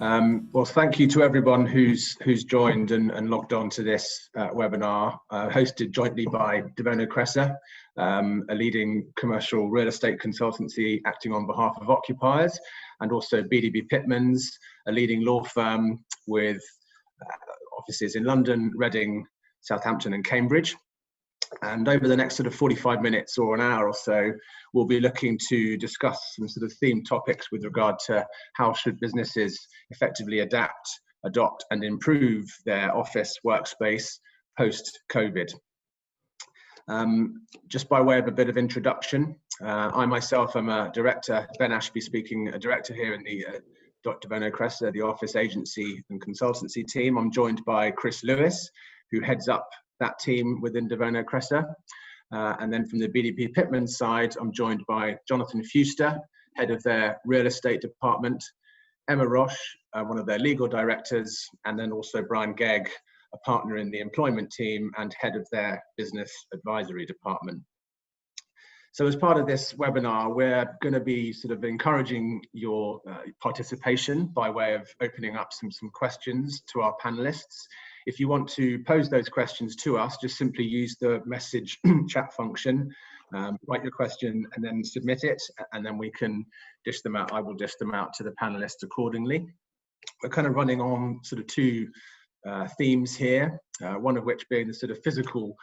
Well, thank you to everyone who's joined and logged on to this webinar, hosted jointly by DeVono Cresa, a leading commercial real estate consultancy acting on behalf of occupiers, and also BDB Pitmans, a leading law firm with offices in London, Reading, Southampton and Cambridge. And over the next sort of 45 minutes or an hour or so, we'll be looking to discuss some sort of theme topics with regard to how should businesses effectively adapt, adopt and improve their office workspace post-COVID. Just by way of a bit of introduction, I myself am a director, Ben Ashby speaking, a director here in the DeVono Cresa, the office agency and consultancy team. I'm joined by Chris Lewis, who heads up that team within DeVono Cresa. And then from the BDB Pitmans side, I'm joined by Jonathan Fuster, head of their real estate department, Emma Roche, one of their legal directors, and then also Brian Gegg, a partner in the employment team and head of their business advisory department. So as part of this webinar, we're going to be sort of encouraging your participation by way of opening up some questions to our panelists. If you want to pose those questions to us, just simply use the message chat function, write your question and then submit it, and then we can dish them out. I will dish them out to the panelists accordingly. We're kind of running on sort of two themes here, one of which being the sort of physical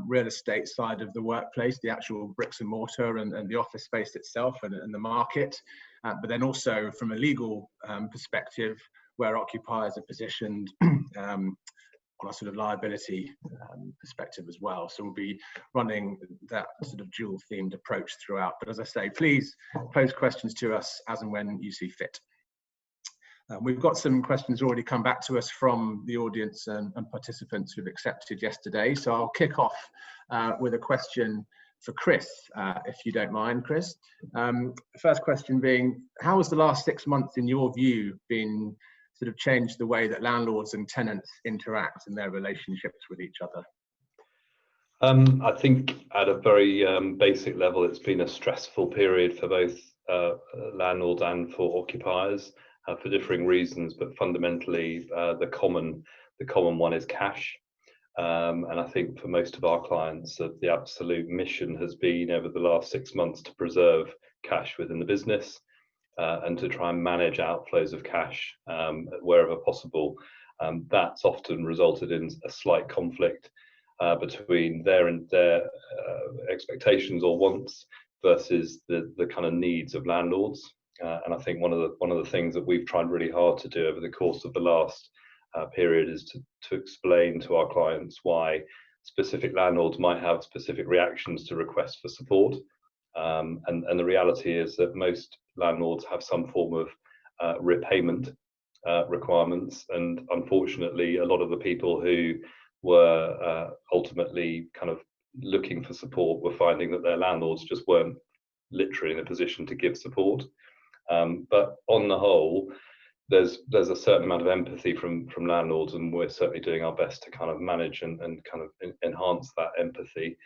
real estate side of the workplace, the actual bricks and mortar and the office space itself and the market, but then also from a legal perspective, where occupiers are positioned on a sort of liability perspective as well. So we'll be running that sort of dual themed approach throughout. But as I say, please pose questions to us as and when you see fit. We've got some questions already come back to us from the audience and participants who've accepted yesterday. So I'll kick off with a question for Chris, if you don't mind, Chris. First question being, how has the last 6 months, in your view, been sort of changed the way that landlords and tenants interact in their relationships with each other? I think at a very basic level, it's been a stressful period for both landlords and for occupiers for differing reasons, but fundamentally the common one is cash. And I think for most of our clients, the absolute mission has been over the last 6 months to preserve cash within the business. And to try and manage outflows of cash wherever possible. That's often resulted in a slight conflict between their expectations or wants versus the kind of needs of landlords. And I think one of the things that we've tried really hard to do over the course of the last period is to explain to our clients why specific landlords might have specific reactions to requests for support. And the reality is that most landlords have some form of repayment requirements, and unfortunately a lot of the people who were ultimately kind of looking for support were finding that their landlords just weren't literally in a position to give support. But on the whole, there's a certain amount of empathy from landlords, and we're certainly doing our best to kind of manage and kind of enhance that empathy.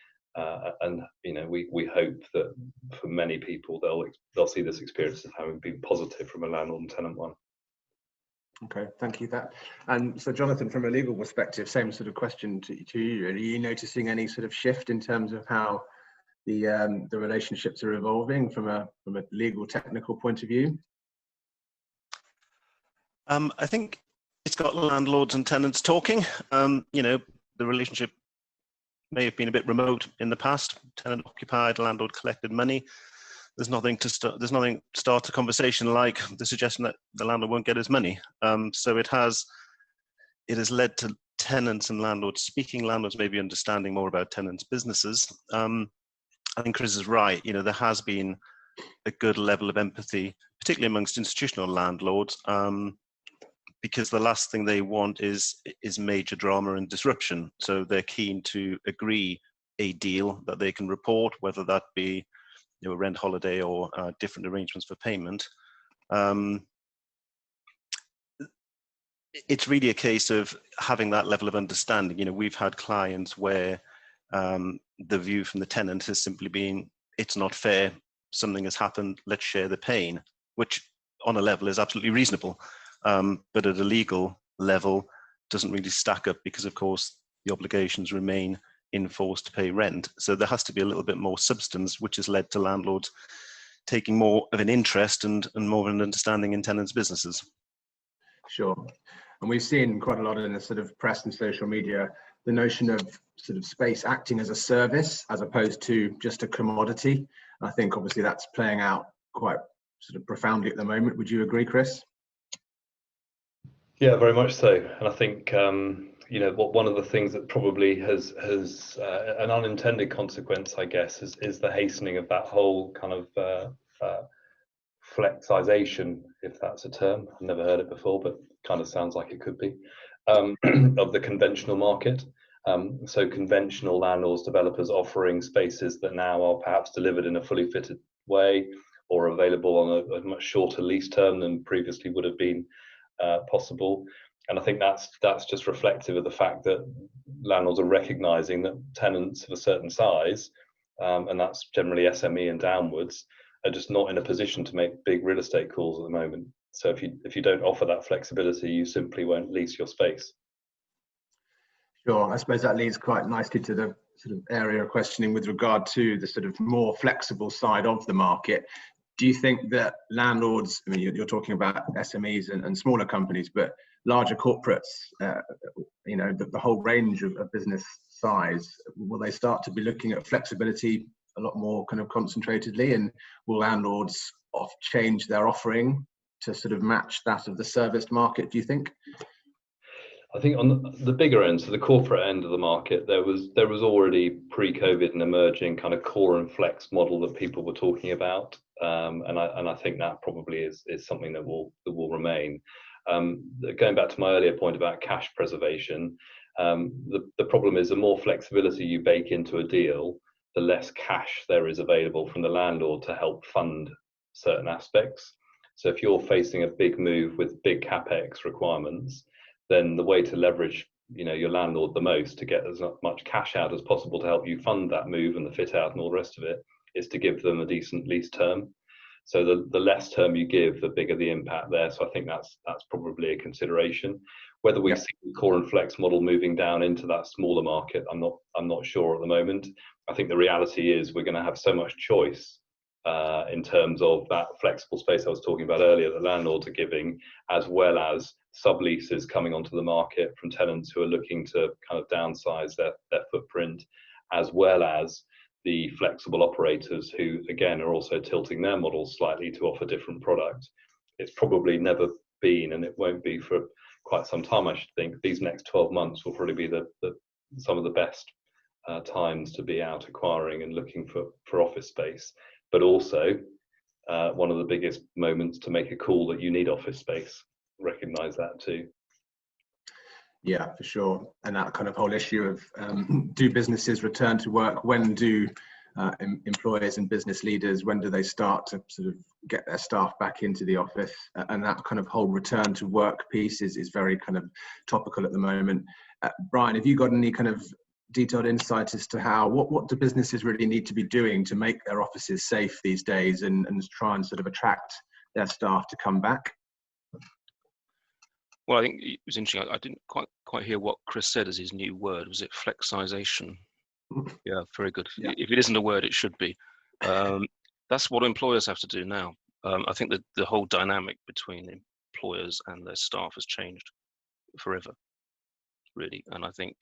And you know, we hope that for many people they'll see this experience as having been positive from a landlord and tenant one. Okay, thank you. And so, Jonathan, from a legal perspective, same sort of question to you. Are you noticing any sort of shift in terms of how the relationships are evolving from a legal technical point of view? I think it's got landlords and tenants talking. You know, the relationship may have been a bit remote in the past. Tenant occupied, landlord collected money. There's nothing to start a conversation like the suggestion that the landlord won't get his money. So it has led to tenants and landlords speaking. Landlords maybe understanding more about tenants' businesses. I think Chris is right. You know, there has been a good level of empathy, particularly amongst institutional landlords, because the last thing they want is major drama and disruption. So they're keen to agree a deal that they can report, whether that be, you know, a rent holiday or different arrangements for payment. It's really a case of having that level of understanding. You know, we've had clients where the view from the tenant has simply been, it's not fair, something has happened, let's share the pain, which on a level is absolutely reasonable. but at a legal level doesn't really stack up, because of course the obligations remain in force to pay rent. So there has to be a little bit more substance, which has led to landlords taking more of an interest and more of an understanding in tenants' businesses. Sure. And we've seen quite a lot in the sort of press and social media, the notion of sort of space acting as a service as opposed to just a commodity. I think obviously that's playing out quite sort of profoundly at the moment. Would you agree, Chris? Yeah, very much so. And I think one of the things that probably has an unintended consequence, I guess, is the hastening of that whole kind of flexization, if that's a term. I've never heard it before, but kind of sounds like it could be, of the conventional market. So conventional landlords, developers offering spaces that now are perhaps delivered in a fully fitted way or available on a much shorter lease term than previously would have been possible. And I think that's just reflective of the fact that landlords are recognizing that tenants of a certain size, and that's generally SME and downwards, are just not in a position to make big real estate calls at the moment. So if you don't offer that flexibility, you simply won't lease your space. Sure. I suppose that leads quite nicely to the sort of area of questioning with regard to the sort of more flexible side of the market. Do you think that landlords, I mean, you're talking about SMEs and smaller companies, but larger corporates, the whole range of business size, will they start to be looking at flexibility a lot more kind of concentratedly, and will landlords change their offering to sort of match that of the serviced market, do you think? I think on the bigger end, so the corporate end of the market, there was already pre-COVID an emerging kind of core and flex model that people were talking about, and I think that probably is something that will remain. Going back to my earlier point about cash preservation, the problem is the more flexibility you bake into a deal, the less cash there is available from the landlord to help fund certain aspects. So if you're facing a big move with big capex requirements, then the way to leverage your landlord the most to get as much cash out as possible to help you fund that move and the fit out and all the rest of it is to give them a decent lease term. So the less term you give, the bigger the impact there. So I think that's probably a consideration. Whether we see the core and flex model moving down into that smaller market, I'm not sure at the moment. I think the reality is we're going to have so much choice in terms of that flexible space I was talking about earlier that landlords are giving, as well as subleases coming onto the market from tenants who are looking to kind of downsize their footprint, as well as the flexible operators who, again, are also tilting their models slightly to offer different products. It's probably never been, and it won't be for quite some time, I should think. These next 12 months will probably be some of the best times to be out acquiring and looking for office space, but also one of the biggest moments to make a call that you need office space. Recognize that too. Yeah, for sure. And that kind of whole issue of do businesses return to work? When do employers and business leaders, when do they start to sort of get their staff back into the office? And that kind of whole return to work piece is very kind of topical at the moment. Brian, have you got any kind of detailed insight as to what do businesses really need to be doing to make their offices safe these days and try and sort of attract their staff to come back? Well, I think it was interesting. I didn't quite hear what Chris said as his new word. Was it flexization? Yeah, very good. Yeah. If it isn't a word, it should be. That's what employers have to do now. I think that the whole dynamic between employers and their staff has changed forever, really. And I think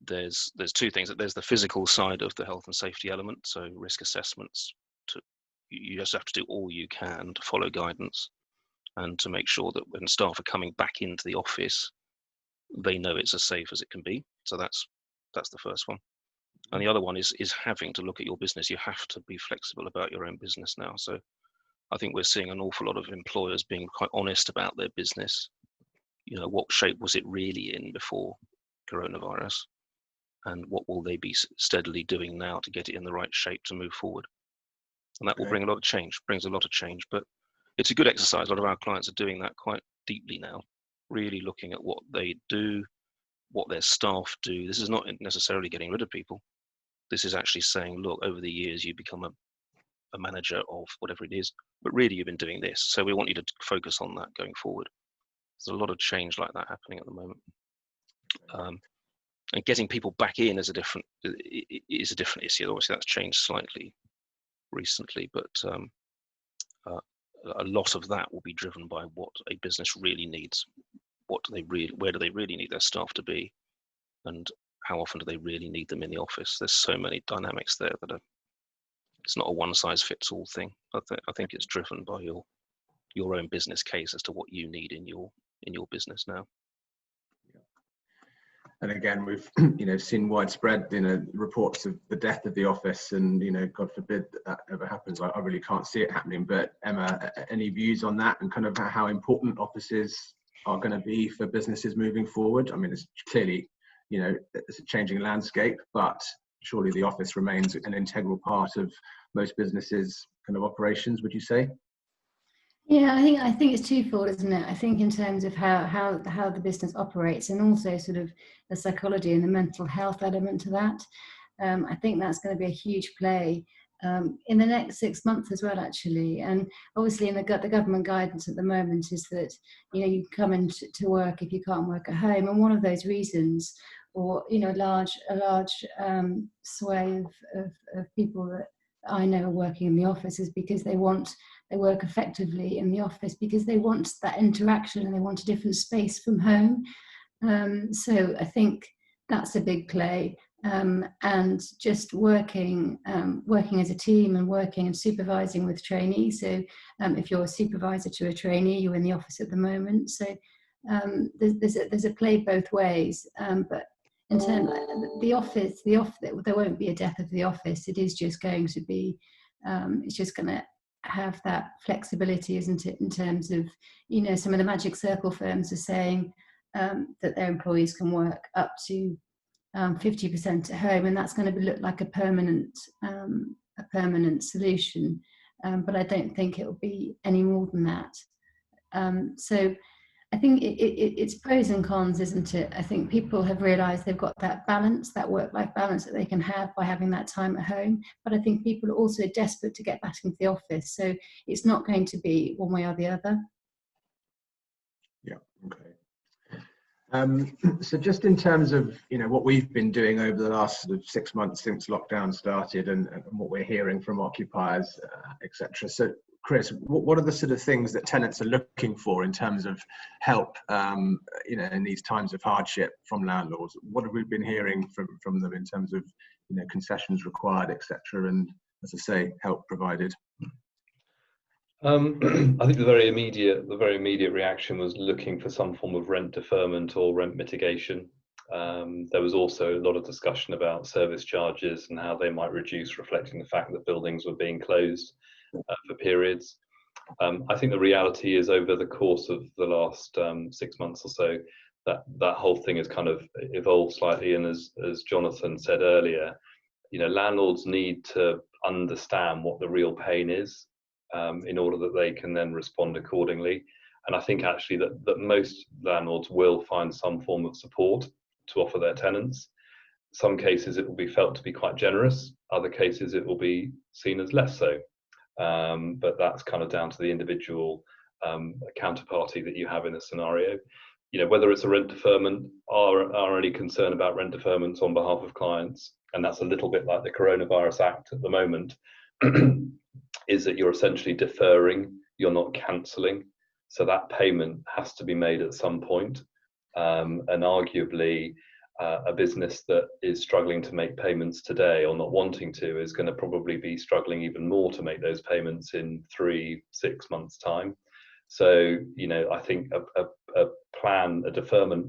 there's two things. There's the physical side of the health and safety element, so risk assessments. You just have to do all you can to follow guidance and to make sure that when staff are coming back into the office, they know it's as safe as it can be. So that's the first one. And the other one is having to look at your business. You have to be flexible about your own business now. So I think we're seeing an awful lot of employers being quite honest about their business. What shape was it really in before coronavirus? And what will they be steadily doing now to get it in the right shape to move forward? And that will bring a lot of change, but it's a good exercise. A lot of our clients are doing that quite deeply now, really looking at what they do, what their staff do. This is not necessarily getting rid of people. This is actually saying, look, over the years, you become a manager of whatever it is, but really you've been doing this. So we want you to focus on that going forward. There's a lot of change like that happening at the moment. And getting people back in is a different issue. Obviously, that's changed slightly recently, but a lot of that will be driven by what a business really needs. Where do they really need their staff to be, and how often do they really need them in the office? There's so many dynamics there that it's not a one-size-fits-all thing. I think it's driven by your own business case as to what you need in your business now. And again, we've seen widespread reports of the death of the office, and God forbid that ever happens. I really can't see it happening. But Emma, any views on that and kind of how important offices are going to be for businesses moving forward? I mean, it's clearly it's a changing landscape, but surely the office remains an integral part of most businesses' kind of operations. Would you say? Yeah, I think it's twofold, isn't it? I think in terms of how the business operates, and also sort of the psychology and the mental health element to that. I think that's going to be a huge play in the next 6 months as well, actually. And obviously, in the government guidance at the moment is that you come into work if you can't work at home, and one of those reasons, or a large sway of people that I know are working in the office is because they work effectively in the office because they want that interaction and they want a different space from home. So I think that's a big play. And just working as a team and working and supervising with trainees. So if you're a supervisor to a trainee, you're in the office at the moment. So there's a play both ways. But in terms of the office, there won't be a death of the office. It is just going to be, it's just going to have that flexibility, isn't it? In terms of, some of the Magic Circle firms are saying that their employees can work up to 50% at home, and that's going to look like a permanent solution. But I don't think it will be any more than that. So I think it's pros and cons, isn't it? I think people have realised they've got that balance, that work-life balance that they can have by having that time at home. But I think people are also desperate to get back into the office. So it's not going to be one way or the other. Yeah, okay. So just in terms of, what we've been doing over the last sort of 6 months since lockdown started and what we're hearing from occupiers, etc. So Chris, what are the sort of things that tenants are looking for in terms of help, in these times of hardship from landlords? What have we been hearing from them in terms of, concessions required, etc. And as I say, help provided? I think the very immediate reaction was looking for some form of rent deferment or rent mitigation. There was also a lot of discussion about service charges and how they might reduce, reflecting the fact that buildings were being closed for periods. I think the reality is, over the course of the last 6 months or so, that whole thing has kind of evolved slightly. And as Jonathan said earlier, landlords need to understand what the real pain is, in order that they can then respond accordingly. And I think actually that most landlords will find some form of support to offer their tenants. Some cases it will be felt to be quite generous, other cases it will be seen as less so. But that's kind of down to the individual counterparty that you have in a scenario. Whether it's a rent deferment, are only concerned about rent deferments on behalf of clients, and that's a little bit like the Coronavirus Act at the moment, is that you're essentially deferring, you're not cancelling. So that payment has to be made at some point. And arguably, a business that is struggling to make payments today or not wanting to is going to probably be struggling even more to make those payments in 3-6 months' time. So, I think a deferment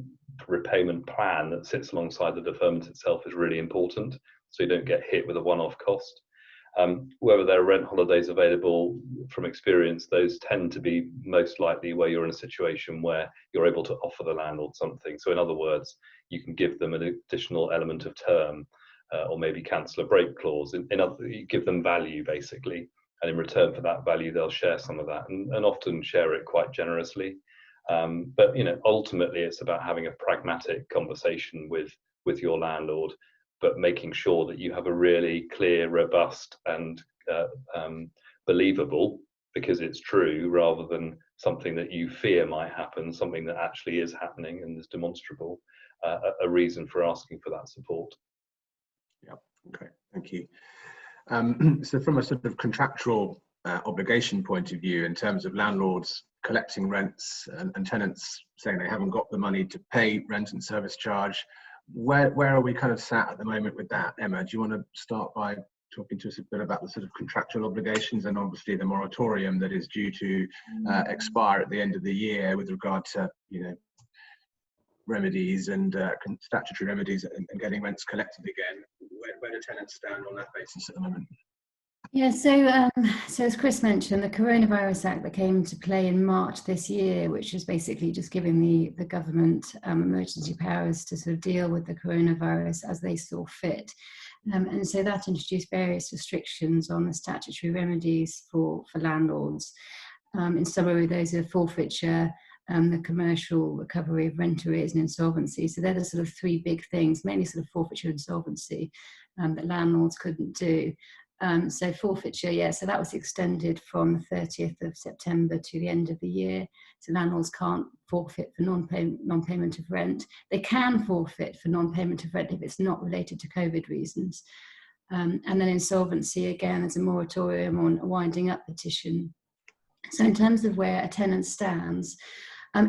repayment plan that sits alongside the deferment itself is really important, so you don't get hit with a one-off cost. Whether there are rent holidays available, from experience, those tend to be most likely where you're in a situation where you're able to offer the landlord something. So in other words, you can give them an additional element of term, or maybe cancel a break clause. You give them value, basically, and in return for that value, they'll share some of that, and often share it quite generously. But ultimately, it's about having a pragmatic conversation with your landlord, but making sure that you have a really clear, robust and believable, because it's true, rather than something that you fear might happen, something that actually is happening and is demonstrable, a reason for asking for that support. Yeah, okay, thank you. So from a sort of contractual obligation point of view, in terms of landlords collecting rents and tenants saying they haven't got the money to pay rent and service charge, where are we kind of sat at the moment with that? Emma, do you want to start by talking to us a bit about the sort of contractual obligations and obviously the moratorium that is due to expire at the end of the year with regard to, you know, remedies and statutory remedies and getting rents collected again? Where do tenants stand on that basis at the moment? Yeah, so as Chris mentioned, the Coronavirus Act that came into play in March this year, which is basically just giving the government emergency powers to sort of deal with the coronavirus as they saw fit. And so that introduced various restrictions on the statutory remedies for landlords. In summary, those are forfeiture, the commercial recovery of rent arrears and insolvency. So they're the sort of three big things, mainly sort of forfeiture and insolvency, that landlords couldn't do. So forfeiture, yeah, so that was extended from the 30th of September to the end of the year. So landlords can't forfeit for non-payment of rent. They can forfeit for non-payment of rent if it's not related to COVID reasons. And then insolvency, again, there's a moratorium on a winding up petition. So in terms of where a tenant stands,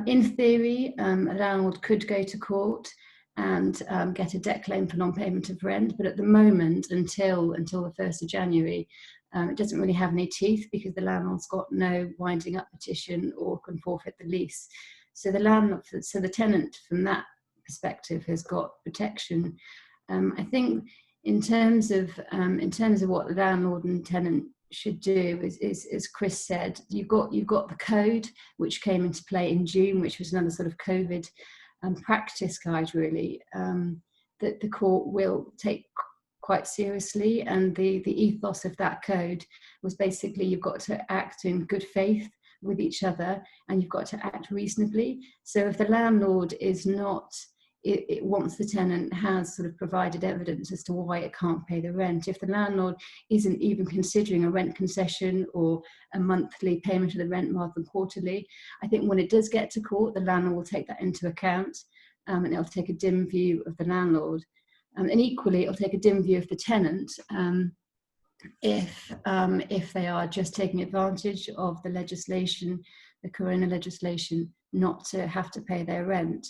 in theory, a landlord could go to court and get a debt claim for non-payment of rent, but at the moment, until the 1st of January, it doesn't really have any teeth because the landlord's got no winding up petition or can forfeit the lease. So the tenant, from that perspective, has got protection. I think in terms of what the landlord and tenant should do is, as Chris said, you've got the code which came into play in June, which was another sort of COVID practice guide, really, that the court will take quite seriously. And the ethos of that code was basically you've got to act in good faith with each other and you've got to act reasonably. So if the landlord is not, once the tenant has sort of provided evidence as to why it can't pay the rent, if the landlord isn't even considering a rent concession or a monthly payment of the rent rather than quarterly, I think when it does get to court, the landlord will take that into account, and it'll take a dim view of the landlord. And equally, it'll take a dim view of the tenant if they are just taking advantage of the legislation, the corona legislation, not to have to pay their rent.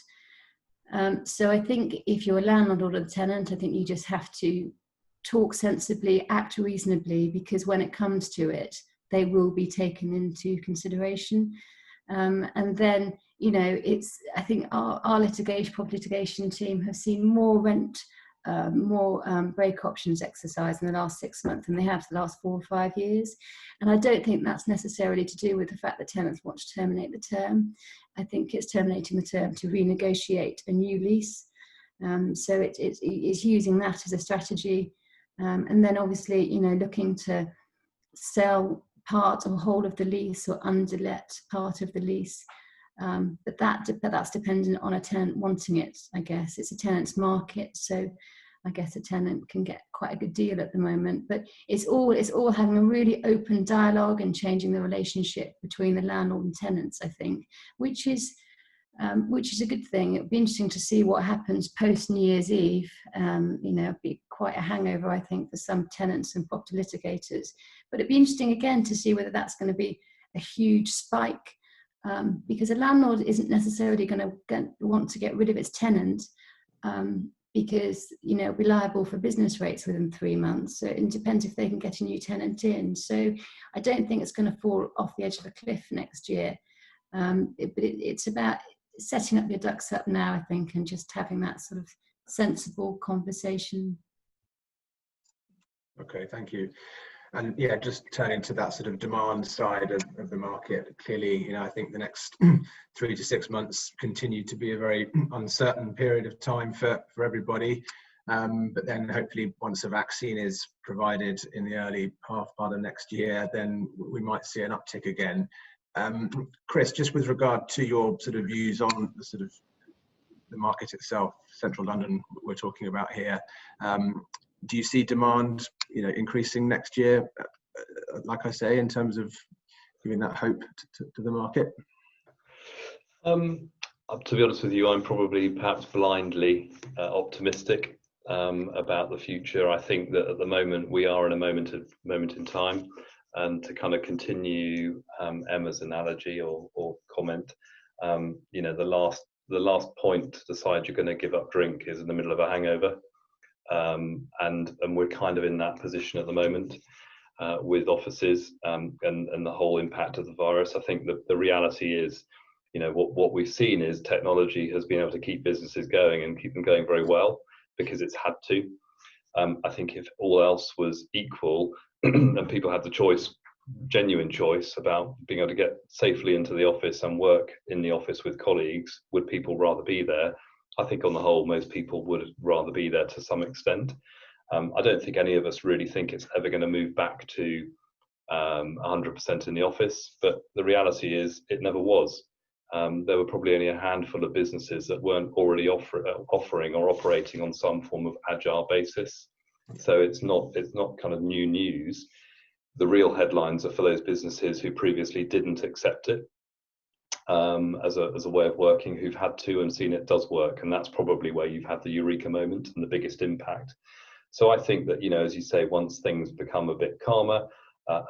So I think if you're a landlord or a tenant, I think you just have to talk sensibly, act reasonably, because when it comes to it, they will be taken into consideration. And then, you know, I think our property litigation team have seen more break options exercised in the last 6 months than they have for the last 4 or 5 years. And I don't think that's necessarily to do with the fact that tenants want to terminate the term. I think it's terminating the term to renegotiate a new lease. So it's using that as a strategy. And then obviously, you know, looking to sell part or whole of the lease or underlet part of the lease. But that's dependent on a tenant wanting it, I guess. It's a tenant's market, so I guess a tenant can get quite a good deal at the moment. But it's all having a really open dialogue and changing the relationship between the landlord and tenants, I think, which is a good thing. It'll be interesting to see what happens post New Year's Eve. You know, it'll be quite a hangover, I think, for some tenants and property litigators. But it'd be interesting again to see whether that's going to be a huge spike. Because a landlord isn't necessarily going to want to get rid of its tenant because, you know, it'll be liable for business rates within 3 months. So it depends if they can get a new tenant in. So I don't think it's going to fall off the edge of a cliff next year. But it's about setting up your ducks up now, I think, and just having that sort of sensible conversation. Okay, thank you. And yeah, just turning to that sort of demand side of the market, clearly, you know, I think the next 3 to 6 months continue to be a very uncertain period of time for everybody. But then hopefully once a vaccine is provided in the early part of next year, then we might see an uptick again. Chris, just with regard to your sort of views on the sort of the market itself, Central London we're talking about here, do you see demand, you know, increasing next year? Like I say, in terms of giving that hope to the market? To be honest with you, I'm probably perhaps blindly optimistic about the future. I think that at the moment we are in a moment in time, and to kind of continue Emma's analogy or comment, you know, the last point to decide you're going to give up drink is in the middle of a hangover, and we're kind of in that position at the moment with offices and the whole impact of the virus. I think that the reality is, you know, what we've seen is technology has been able to keep businesses going and keep them going very well because it's had to. I think if all else was equal and people had the choice, genuine choice about being able to get safely into the office and work in the office with colleagues, would people rather be there? I think on the whole, most people would rather be there to some extent. I don't think any of us really think it's ever going to move back to 100% in the office, but the reality is it never was. There were probably only a handful of businesses that weren't already offering or operating on some form of agile basis. So it's not kind of new news. The real headlines are for those businesses who previously didn't accept it as a way of working, who've had to and seen it does work, and that's probably where you've had the eureka moment and the biggest impact. So I think that, you know, as you say, once things become a bit calmer,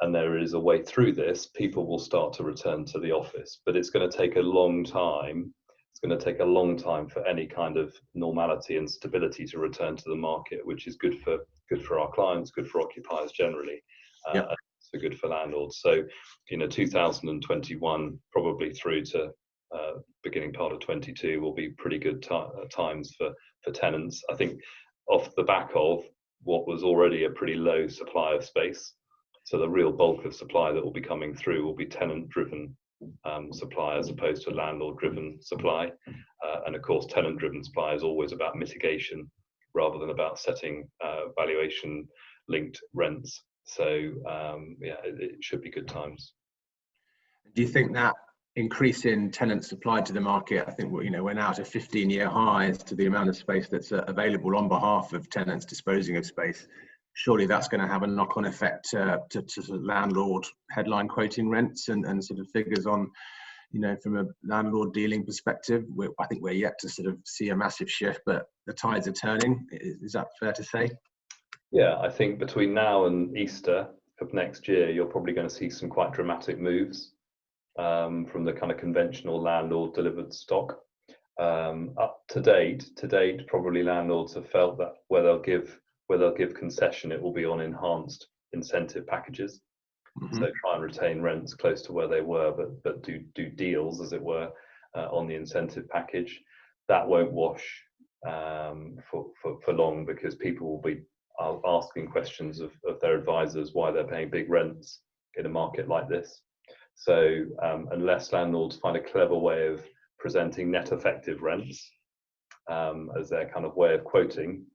and there is a way through this, people will start to return to the office. But it's going to take a long time. It's going to take a long time for any kind of normality and stability to return to the market, which is good for our clients, good for occupiers generally, and also good for landlords. So, you know, 2021 probably through to beginning part of 22 will be pretty good times for tenants. I think off the back of what was already a pretty low supply of space. So the real bulk of supply that will be coming through will be tenant-driven supply as opposed to landlord-driven supply. And of course, tenant-driven supply is always about mitigation rather than about setting valuation-linked rents. So yeah, it should be good times. Do you think that increase in tenant supply to the market, I think, you know, we're now at a 15-year high as to the amount of space that's available on behalf of tenants disposing of space? Surely that's going to have a knock-on effect to landlord headline quoting rents and sort of figures on, you know, from a landlord dealing perspective. I think we're yet to sort of see a massive shift, but the tides are turning. Is that fair to say? Yeah, I think between now and Easter of next year, you're probably going to see some quite dramatic moves from the kind of conventional landlord delivered stock. Up to date, probably landlords have felt that where they'll give concession, it will be on enhanced incentive packages. Mm-hmm. So try and retain rents close to where they were, but do deals, as it were, on the incentive package. That won't wash for long, because people will be asking questions of their advisors why they're paying big rents in a market like this. So unless landlords find a clever way of presenting net effective rents as their kind of way of quoting,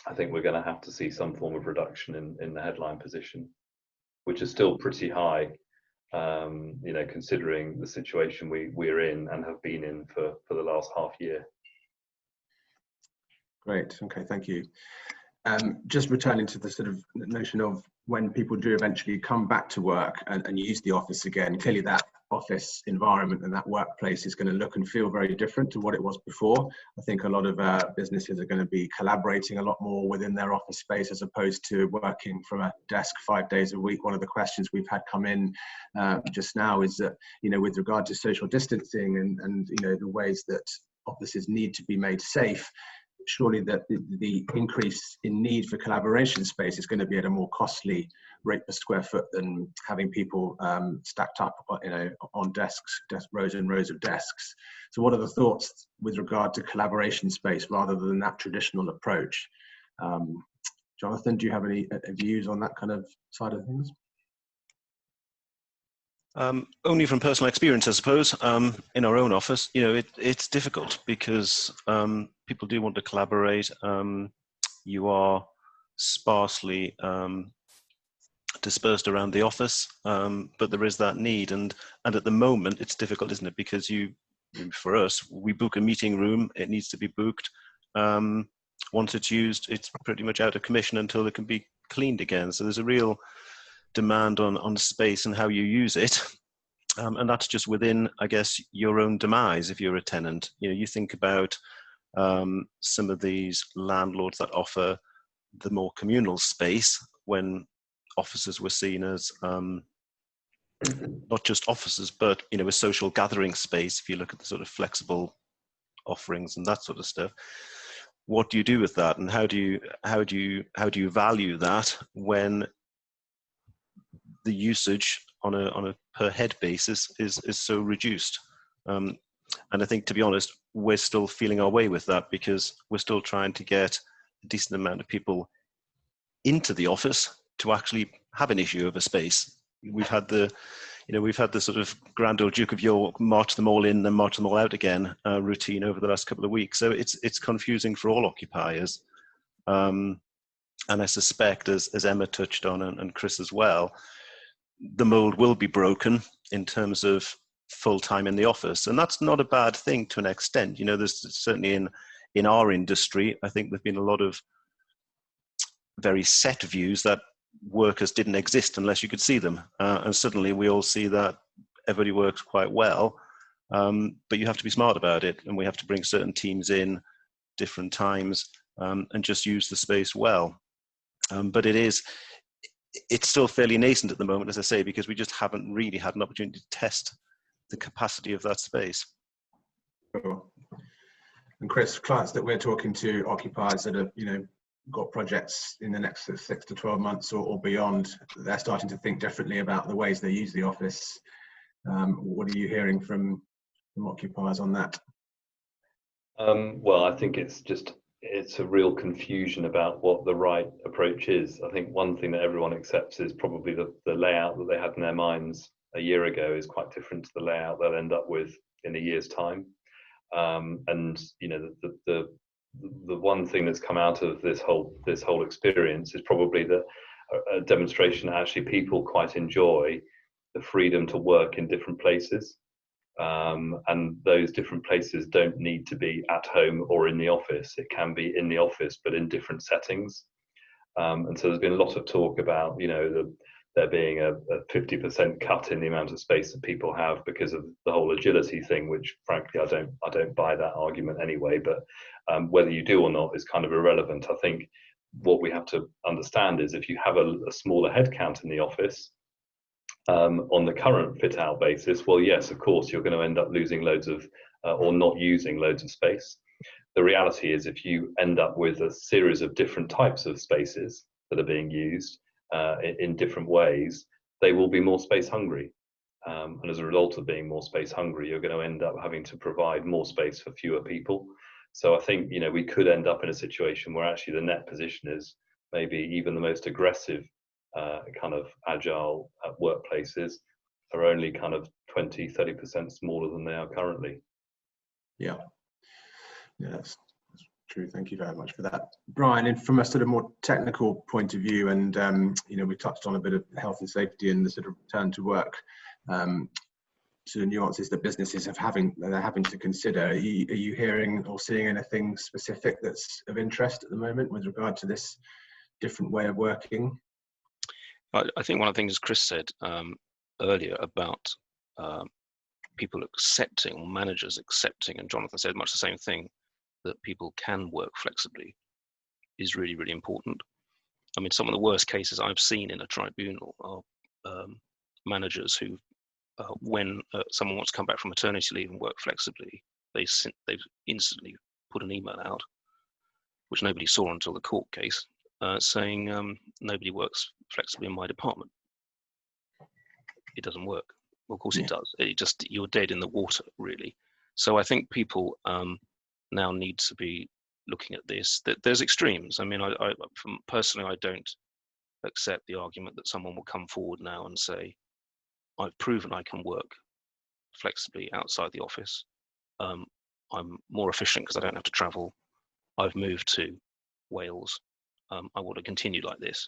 I think we're going to have to see some form of reduction in the headline position, which is still pretty high, you know, considering the situation we're in and have been in for the last half year. Great. Okay, thank you. Just returning to the sort of notion of when people do eventually come back to work and use the office again, clearly that office environment and that workplace is going to look and feel very different to what it was before. I think a lot of businesses are going to be collaborating a lot more within their office space as opposed to working from a desk 5 days a week. One of the questions we've had come in just now is that, you know, with regard to social distancing and you know, the ways that offices need to be made safe, surely that the increase in need for collaboration space is going to be at a more costly rate per square foot than having people stacked up, you know, on desks, rows and rows of desks. So what are the thoughts with regard to collaboration space rather than that traditional approach? Jonathan, do you have any views on that kind of side of things? Only from personal experience, I suppose. In our own office, you know, it's difficult because people do want to collaborate. You are sparsely dispersed around the office, but there is that need, and at the moment it's difficult, isn't it? Because for us, we book a meeting room, it needs to be booked. Once it's used, it's pretty much out of commission until it can be cleaned again. So there's a real demand on space and how you use it. And that's just within, I guess, your own demise if you're a tenant. You know, you think about some of these landlords that offer the more communal space when offices were seen as not just offices, but, you know, a social gathering space. If you look at the sort of flexible offerings and that sort of stuff, what do you do with that, and how do you value that when the usage on a per head basis is so reduced? And I think, to be honest, we're still feeling our way with that, because we're still trying to get a decent amount of people into the office to actually have an issue over space. We've had the sort of Grand Old Duke of York march them all in, then march them all out again routine over the last couple of weeks. So it's confusing for all occupiers. And I suspect, as Emma touched on, and Chris as well, the mold will be broken in terms of full-time in the office. And that's not a bad thing to an extent. You know, there's certainly in our industry, I think there've been a lot of very set views that workers didn't exist unless you could see them. And suddenly we all see that everybody works quite well, but you have to be smart about it. And we have to bring certain teams in different times and just use the space well. But it's still fairly nascent at the moment, as I say, because we just haven't really had an opportunity to test the capacity of that space. Sure. And Chris, clients that we're talking to, occupiers that have, you know, got projects in the next 6 to 12 months or beyond, they're starting to think differently about the ways they use the office. What are you hearing from occupiers on that? Well, I think it's a real confusion about what the right approach is. I think one thing that everyone accepts is probably the layout that they had in their minds a year ago is quite different to the layout they'll end up with in a year's time. And you know, the one thing that's come out of this whole experience is probably a demonstration that actually people quite enjoy the freedom to work in different places. And those different places don't need to be at home or in the office. It can be in the office, but in different settings. And so there's been a lot of talk about, you know, there being a 50% cut in the amount of space that people have because of the whole agility thing, which frankly, I don't buy that argument anyway, but whether you do or not is kind of irrelevant. I think what we have to understand is if you have a smaller headcount in the office, on the current fit out basis, well, yes, of course, you're going to end up losing loads of, or not using loads of space. The reality is if you end up with a series of different types of spaces that are being used in different ways, they will be more space hungry. And as a result of being more space hungry, you're going to end up having to provide more space for fewer people. So I think, you know, we could end up in a situation where actually the net position is maybe even the most aggressive kind of agile workplaces are only kind of 20-30% smaller than they are currently. Yeah, that's true. Thank you very much for that, Brian. And from a sort of more technical point of view, and you know, we touched on a bit of health and safety and the sort of return to work sort of nuances that businesses they're having to consider. Are you hearing or seeing anything specific that's of interest at the moment with regard to this different way of working? I think one of the things Chris said earlier about people accepting, or managers accepting, and Jonathan said much the same thing, that people can work flexibly is really, really important. I mean, some of the worst cases I've seen in a tribunal are managers who, when someone wants to come back from maternity leave and work flexibly, they've instantly put an email out, which nobody saw until the court case, saying nobody works flexibly in my department. It doesn't work. Well, of course it does. You're dead in the water, really. So I think people now need to be looking at this. There's extremes. I mean, personally, I don't accept the argument that someone will come forward now and say, I've proven I can work flexibly outside the office. I'm more efficient because I don't have to travel. I've moved to Wales. I want to continue like this.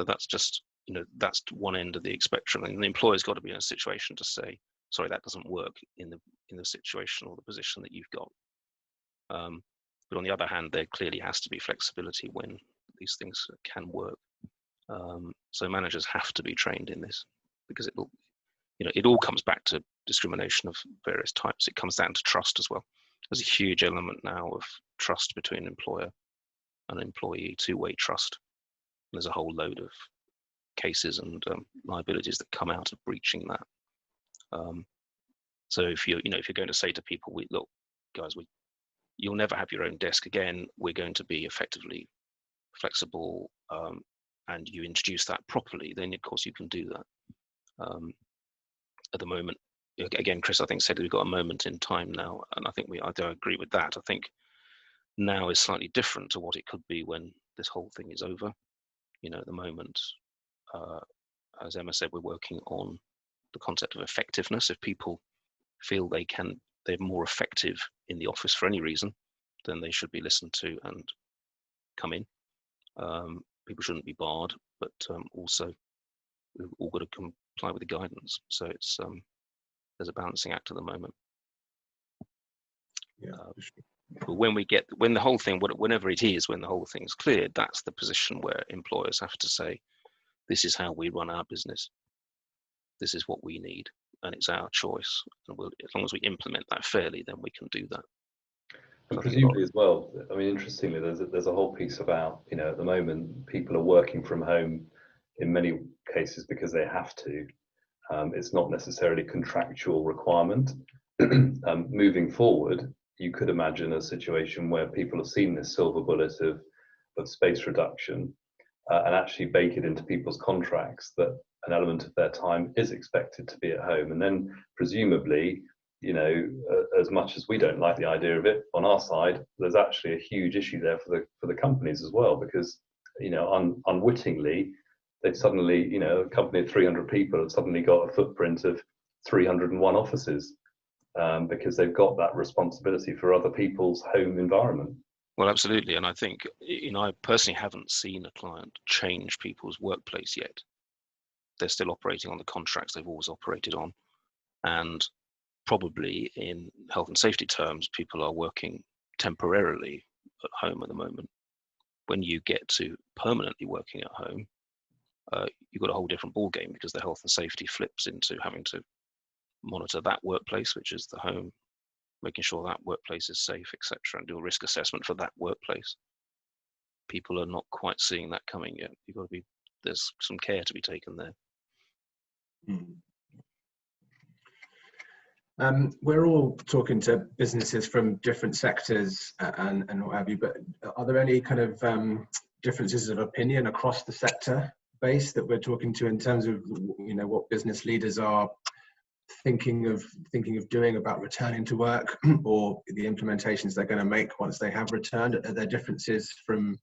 That's just, you know, that's one end of the spectrum, and the employer's got to be in a situation to say, sorry, that doesn't work in the situation or the position that you've got. But on the other hand, there clearly has to be flexibility when these things can work. So managers have to be trained in this, because it all comes back to discrimination of various types. It comes down to trust as well. There's a huge element now of trust between employer and employee, two-way trust. There's a whole load of cases and liabilities that come out of breaching that. So if you're going to say to people, look, guys, you'll never have your own desk again. We're going to be effectively flexible, and you introduce that properly, then of course you can do that. At the moment, again, Chris, I think said we've got a moment in time now, and I think I do agree with that. I think now is slightly different to what it could be when this whole thing is over. At the moment, as Emma said, we're working on the concept of effectiveness. If people feel they're more effective in the office for any reason, then they should be listened to and come in. People shouldn't be barred, but also we've all got to comply with the guidance. So it's there's a balancing act at the moment. Yeah. But when the whole thing, whenever it is, when the whole thing's cleared, that's the position where employers have to say, this is how we run our business. This is what we need, and it's our choice. And as long as we implement that fairly, then we can do that. And presumably as well, I mean, interestingly, there's a whole piece about, at the moment, people are working from home in many cases because they have to. It's not necessarily contractual requirement. Moving forward, you could imagine a situation where people have seen this silver bullet of space reduction and actually bake it into people's contracts that an element of their time is expected to be at home. And then presumably, as much as we don't like the idea of it on our side, there's actually a huge issue there for the companies as well, because, unwittingly, they've suddenly, a company of 300 people have suddenly got a footprint of 301 offices. Because they've got that responsibility for other people's home environment. Well, absolutely. And I think, I personally haven't seen a client change people's workplace yet. They're still operating on the contracts they've always operated on. And probably in health and safety terms, people are working temporarily at home at the moment. When you get to permanently working at home, you've got a whole different ballgame, because the health and safety flips into having to monitor that workplace, which is the home, making sure that workplace is safe, etc., and do a risk assessment for that workplace. People are not quite seeing that coming yet. There's some care to be taken there. We're all talking to businesses from different sectors and what have you, but are there any kind of differences of opinion across the sector base that we're talking to in terms of what business leaders are thinking of doing about returning to work, or the implementations they're going to make once they have returned? Are there differences from,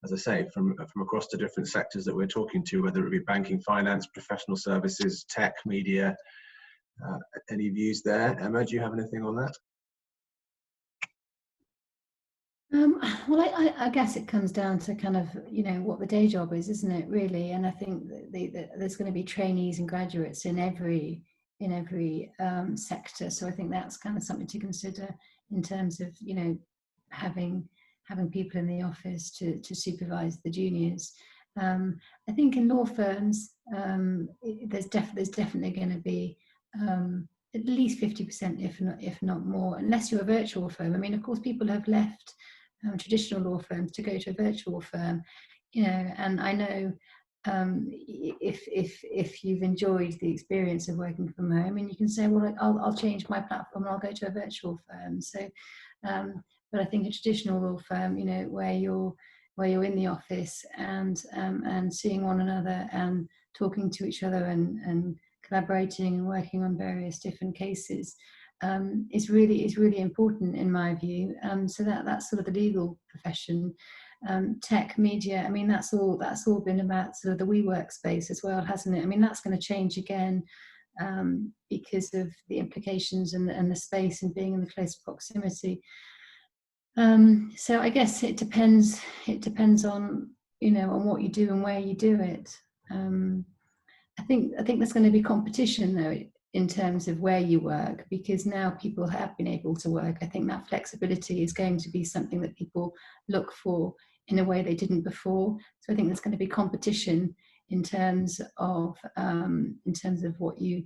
as I say, from across the different sectors that we're talking to, whether it be banking, finance, professional services, tech, media? Any views there? Emma, do you have anything on that? Well, I guess it comes down to kind of, what the day job is, isn't it, really? And I think that there's going to be trainees and graduates in every sector. So I think that's kind of something to consider in terms of, having people in the office to supervise the juniors. I think in law firms, there's definitely going to be at least 50%, if not more, unless you're a virtual firm. I mean, of course, people have left traditional law firms to go to a virtual firm, and I know if you've enjoyed the experience of working from home, and you can say, well, I'll change my platform and I'll go to a virtual firm. So, but I think a traditional law firm, where you're in the office and seeing one another and talking to each other and collaborating and working on various different cases, is really important in my view. So that's sort of the legal profession. Tech, media, I mean, that's all been about sort of the WeWork space as well, hasn't it? I mean, that's going to change again because of the implications and the space and being in the close proximity. So I guess it depends on on what you do and where you do it. I think there's going to be competition though in terms of where you work, because now people have been able to work. I think that flexibility is going to be something that people look for in a way they didn't before. So I think there's going to be competition in terms of what you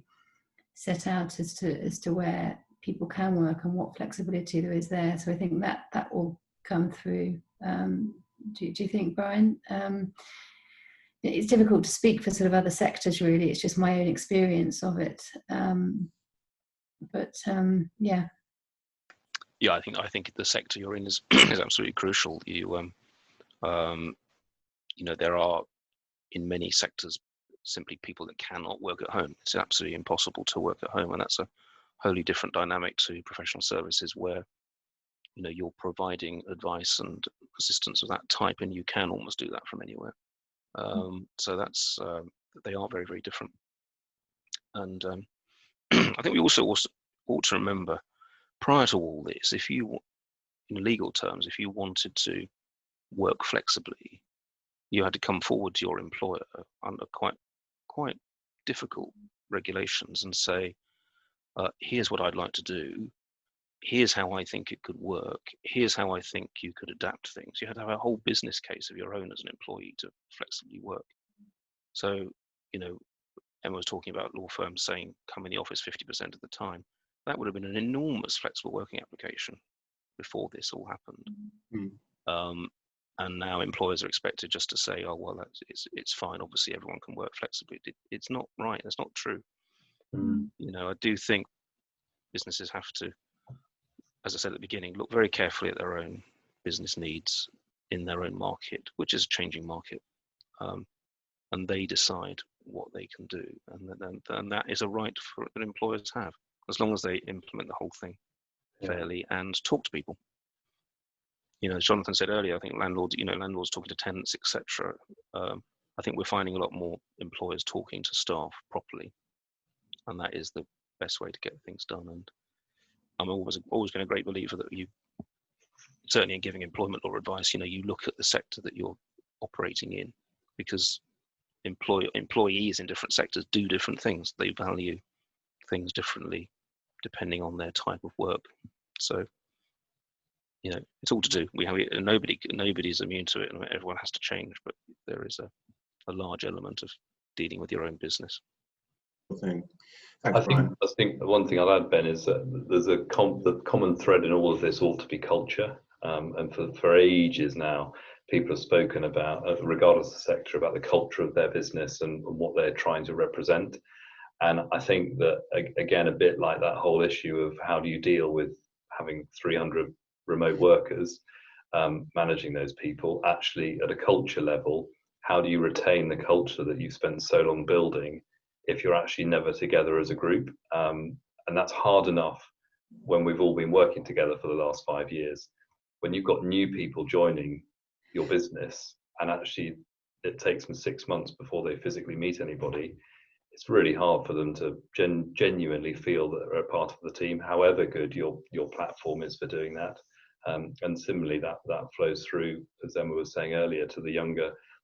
set out as to where people can work and what flexibility there is there. So I think that will come through. Do you think, Brian? It's difficult to speak for sort of other sectors, really. It's just my own experience of it. Yeah. Yeah, I think the sector you're in is is absolutely crucial. You know, there are in many sectors simply people that cannot work at home. It's absolutely impossible to work at home, and that's a wholly different dynamic to professional services, where you know you're providing advice and assistance of that type, and you can almost do that from anywhere. So that's they are very, very different. And I think we also ought to remember, prior to all this, if you, in legal terms, if you wanted to work flexibly, you had to come forward to your employer under quite difficult regulations and say, here's what I'd like to do, here's how I think it could work, here's how I think you could adapt things. You had to have a whole business case of your own as an employee to flexibly work. So, you know, Emma was talking about law firms saying come in the office 50% of the time. That would have been an enormous flexible working application before this all happened. And now employers are expected just to say, oh, well, it's fine. Obviously, everyone can work flexibly. It's not right. That's not true. You know, I do think businesses have to, as I said at the beginning, look very carefully at their own business needs in their own market, which is a changing market. And they decide what they can do. And that is a right that employers have, as long as they implement the whole thing fairly and talk to people. You know, as Jonathan said earlier, I think landlords talking to tenants, etc. I think we're finding a lot more employers talking to staff properly, and that is the best way to get things done. And I'm always been a great believer that you, certainly in giving employment law advice, you know, you look at the sector that you're operating in, because employees in different sectors do different things. They value things differently depending on their type of work. So, you know, it's all to do. Nobody's immune to it, and everyone has to change. But there is a large element of dealing with your own business. Thanks, I think the one thing I'll add, Ben, is that there's the common thread in all of this ought to be culture. And for ages now, people have spoken about, regardless of the sector, about the culture of their business and what they're trying to represent. And I think that, again, a bit like that whole issue of how do you deal with having 300 remote workers, managing those people, actually at a culture level, how do you retain the culture that you've spent so long building if you're actually never together as a group? And that's hard enough when we've all been working together for the last 5 years. When you've got new people joining your business, and actually it takes them 6 months before they physically meet anybody, it's really hard for them to genuinely feel that they're a part of the team, however good your platform is for doing that. And similarly, that flows through, as Emma was saying earlier, to the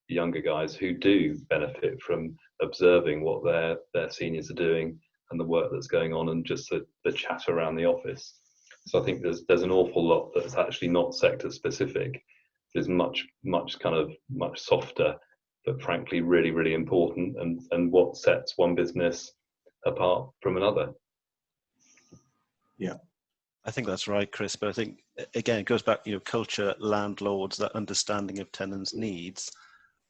younger guys who do benefit from observing what their seniors are doing and the work that's going on, and just the chat around the office. So I think there's an awful lot that's actually not sector specific. There's much softer, but frankly really, really important, and what sets one business apart from another. Yeah, I think that's right, Chris. But I think, again, it goes back, you know, culture, landlords, that understanding of tenants' needs,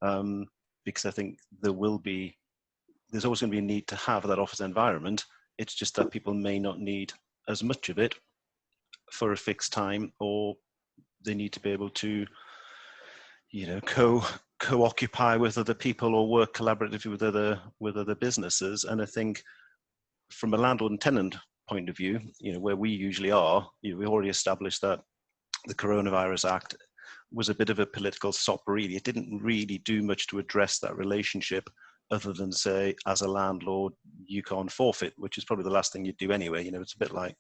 because I think there's always going to be a need to have that office environment. It's just that people may not need as much of it for a fixed time, or they need to be able to, you know, co-occupy with other people or work collaboratively with other businesses. And I think from a landlord and tenant point of view, you know, where we usually are, you know, we already established that the Coronavirus Act was a bit of a political stop, really. It didn't really do much to address that relationship, other than say, as a landlord, you can't forfeit, which is probably the last thing you'd do anyway. You know, it's a bit like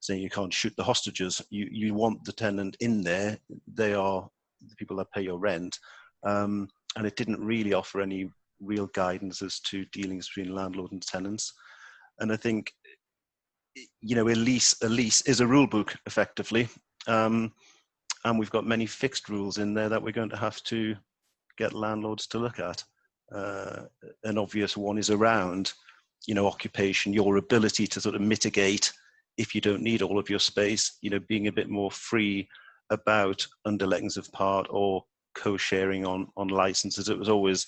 saying you can't shoot the hostages. You want the tenant in there. They are the people that pay your rent. And it didn't really offer any real guidance as to dealings between landlord and tenants. And I think, you know, a lease is a rule book, effectively. And we've got many fixed rules in there that we're going to have to get landlords to look at. An obvious one is around occupation, your ability to sort of mitigate if you don't need all of your space, being a bit more free about underlettings of part or co-sharing on licenses. It was always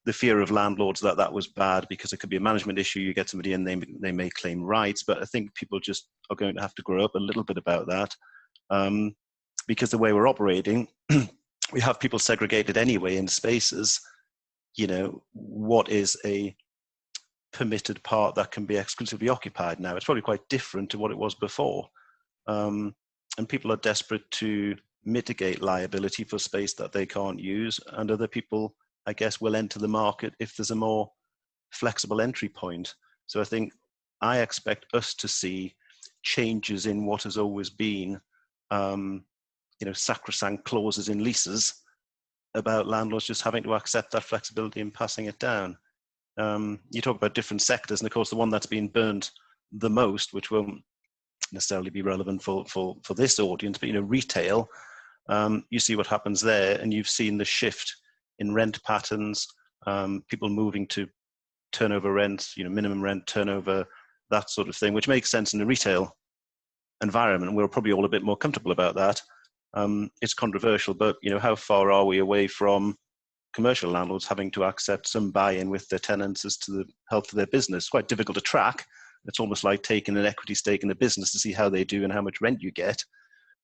the fear of landlords that was bad because it could be a management issue. You get somebody in, they may claim rights, but I think people just are going to have to grow up a little bit about that, because the way we're operating, we have people segregated anyway in spaces. What is a permitted part that can be exclusively occupied now? It's probably quite different to what it was before. And people are desperate to mitigate liability for space that they can't use, and other people, I guess, will enter the market if there's a more flexible entry point. So I expect us to see changes in what has always been, sacrosanct clauses in leases about landlords just having to accept that flexibility and passing it down. You talk about different sectors, and of course the one that's been burnt the most, which won't necessarily be relevant for this audience, but retail, you see what happens there, and you've seen the shift in rent patterns, people moving to turnover rent, minimum rent, turnover, that sort of thing, which makes sense in the retail environment. We're probably all a bit more comfortable about that. It's controversial, but how far are we away from commercial landlords having to accept some buy-in with their tenants as to the health of their business? It's quite difficult to track. It's almost like taking an equity stake in the business to see how they do and how much rent you get.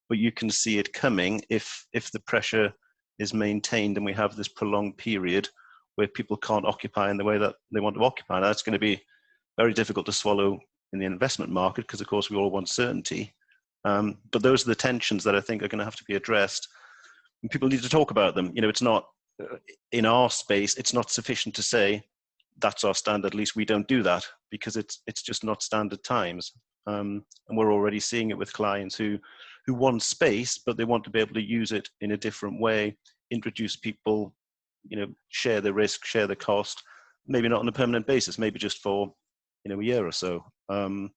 But you can see it coming if the pressure is maintained and we have this prolonged period where people can't occupy in the way that they want to occupy. Now, that's going to be very difficult to swallow in the investment market because, of course, we all want certainty. But those are the tensions that I think are going to have to be addressed. And people need to talk about them. It's not, in our space, it's not sufficient to say, that's our standard, at least we don't do that, because it's just not standard times. And we're already seeing it with clients who want space, but they want to be able to use it in a different way, introduce people, share the risk, share the cost, maybe not on a permanent basis, maybe just for, a year or so. I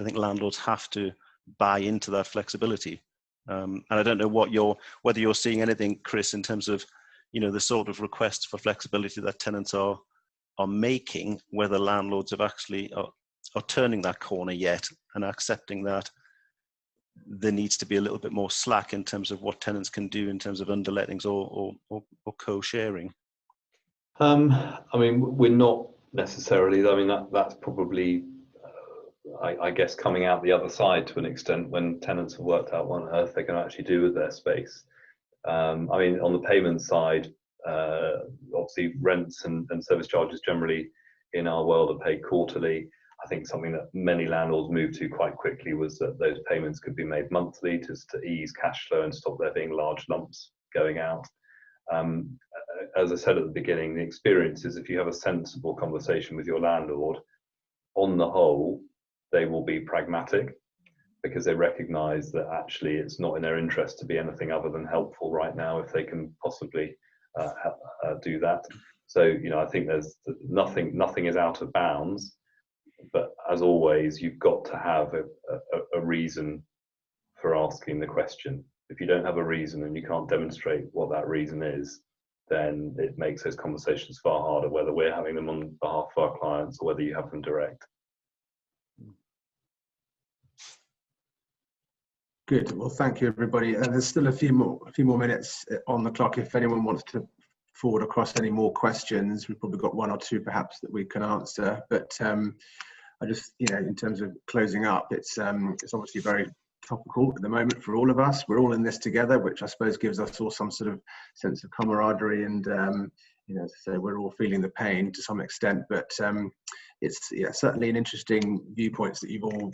think landlords have to buy into that flexibility. And I don't know whether you're seeing anything, Chris, in terms of, the sort of requests for flexibility that tenants are making, whether landlords have actually are turning that corner yet and accepting that there needs to be a little bit more slack in terms of what tenants can do in terms of underlettings or co-sharing. We're not necessarily. That's probably, I guess, coming out the other side to an extent when tenants have worked out what on earth they can actually do with their space. On the payment side, obviously rents and service charges generally in our world are paid quarterly. I think something that many landlords moved to quite quickly was that those payments could be made monthly just to ease cash flow and stop there being large lumps going out. As I said at the beginning, the experience is if you have a sensible conversation with your landlord, on the whole, they will be pragmatic because they recognize that actually it's not in their interest to be anything other than helpful right now if they can possibly do that. So, I think there's nothing is out of bounds, but as always, you've got to have a reason for asking the question. If you don't have a reason and you can't demonstrate what that reason is, then it makes those conversations far harder, whether we're having them on behalf of our clients or whether you have them direct. Good. Well, thank you, everybody. There's still a few more minutes on the clock. If anyone wants to forward across any more questions, we've probably got one or two perhaps that we can answer. But I just, in terms of closing up, it's obviously very topical at the moment for all of us. We're all in this together, which I suppose gives us all some sort of sense of camaraderie, and so we're all feeling the pain to some extent. But it's certainly an interesting viewpoints that you've all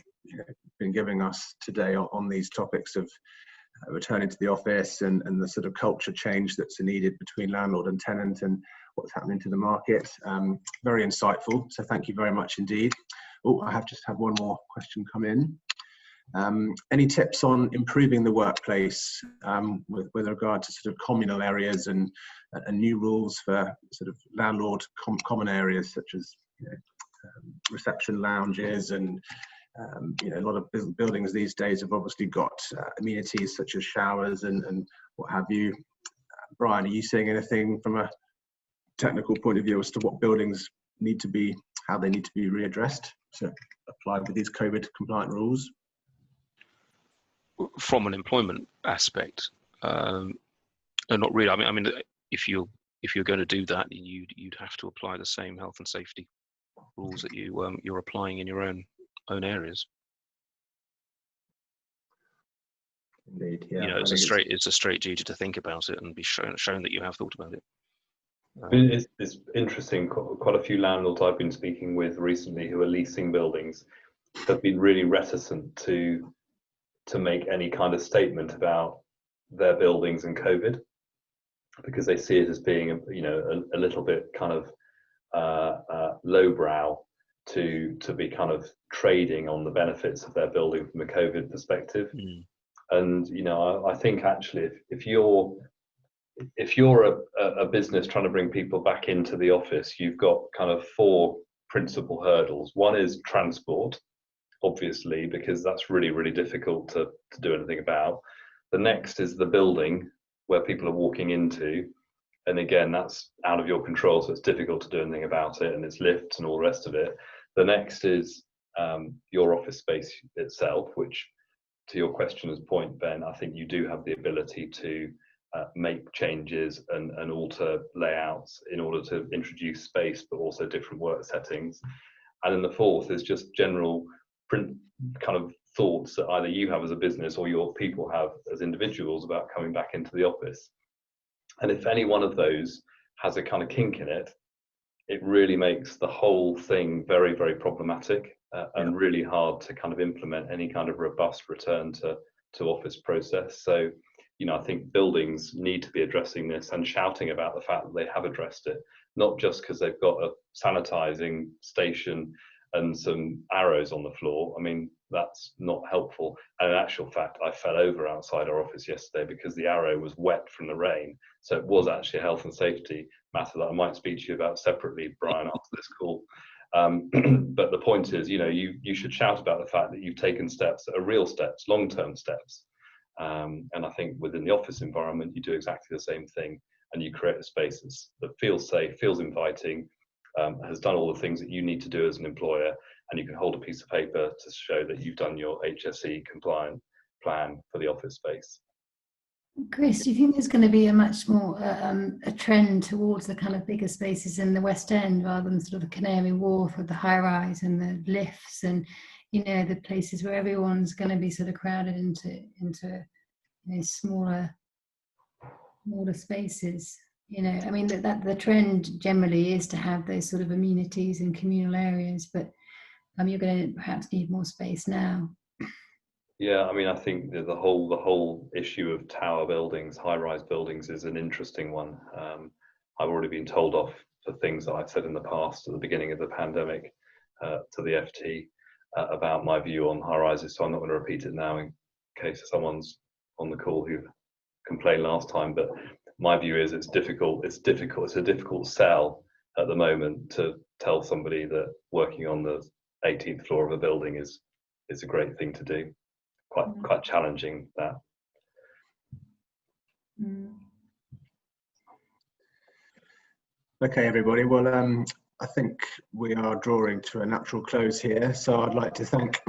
been giving us today on these topics of returning to the office and the sort of culture change that's needed between landlord and tenant and what's happening to the market. Very insightful. So thank you very much indeed. Oh, I have just had one more question come in. Any tips on improving the workplace with regard to sort of communal areas and new rules for sort of landlord common areas such as reception lounges and a lot of buildings these days have obviously got amenities such as showers and what have you. Brian, are you seeing anything from a technical point of view as to what buildings need to be, how they need to be readdressed to apply with these COVID compliant rules? From an employment aspect, no, not really. I mean, if you're going to do that, you'd have to apply the same health and safety rules that you're applying in your own areas. Indeed, yeah. You know, it's a straight duty to think about it and be shown that you have thought about it. It's interesting. Quite a few landlords I've been speaking with recently who are leasing buildings have been really reticent to make any kind of statement about their buildings and COVID, because they see it as being, you know, a little bit kind of lowbrow to be kind of trading on the benefits of their building from a COVID perspective. And you know, I think actually, if you're a business trying to bring people back into the office, you've got kind of 4 principal hurdles. One is transport, obviously, because that's really, really difficult to do anything about. The next is the building where people are walking into, and again, that's out of your control, so it's difficult to do anything about it, and it's lifts and all the rest of it. The next is your office space itself, which, to your questioner's point, Ben, I think you do have the ability to make changes and alter layouts in order to introduce space, but also different work settings. And then the fourth is just general kind of thoughts that either you have as a business or your people have as individuals about coming back into the office. And if any one of those has a kind of kink in it, it really makes the whole thing very, very problematic and really hard to kind of implement any kind of robust return to office process. So, you know, I think buildings need to be addressing this and shouting about the fact that they have addressed it, not just because they've got a sanitizing station and some arrows on the floor. I mean, that's not helpful. And in actual fact, I fell over outside our office yesterday because the arrow was wet from the rain. So it was actually a health and safety matter that I might speak to you about separately, Brian, after this call. But the point is, you know, you should shout about the fact that you've taken steps that are real steps, long-term steps. And I think within the office environment, you do exactly the same thing, and you create a space that feels safe, feels inviting, has done all the things that you need to do as an employer, and you can hold a piece of paper to show that you've done your HSE compliant plan for the office space. Chris, do you think there's going to be a much more a trend towards the kind of bigger spaces in the West End rather than sort of Canary Wharf with the high rise and the lifts and, you know, the places where everyone's going to be sort of crowded into you know, smaller spaces? You know, I mean, that the trend generally is to have those sort of amenities and communal areas, but you're going to perhaps need more space now. Yeah, I mean, I think the whole issue of tower buildings, high-rise buildings, is an interesting one. I've already been told off for things that I've said in the past at the beginning of the pandemic to the FT about my view on high-rises, so I'm not going to repeat it now in case someone's on the call who complained last time. But my view is it's difficult. It's a difficult sell at the moment to tell somebody that working on the 18th floor of a building is a great thing to do. Quite challenging, that. Okay, everybody. Well, I think we are drawing to a natural close here. So I'd like to thank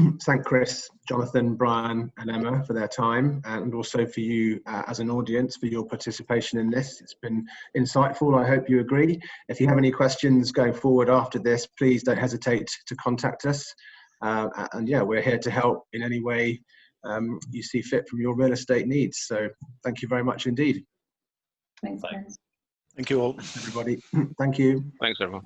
Chris, Jonathan, Brian, and Emma for their time, and also for you as an audience for your participation in this. It's been insightful. I hope you agree. If you have any questions going forward after this, please don't hesitate to contact us. And yeah, we're here to help in any way you see fit from your real estate needs. So thank you very much indeed. Thanks, Ben. Thank you all. Everybody, thank you. Thanks, everyone.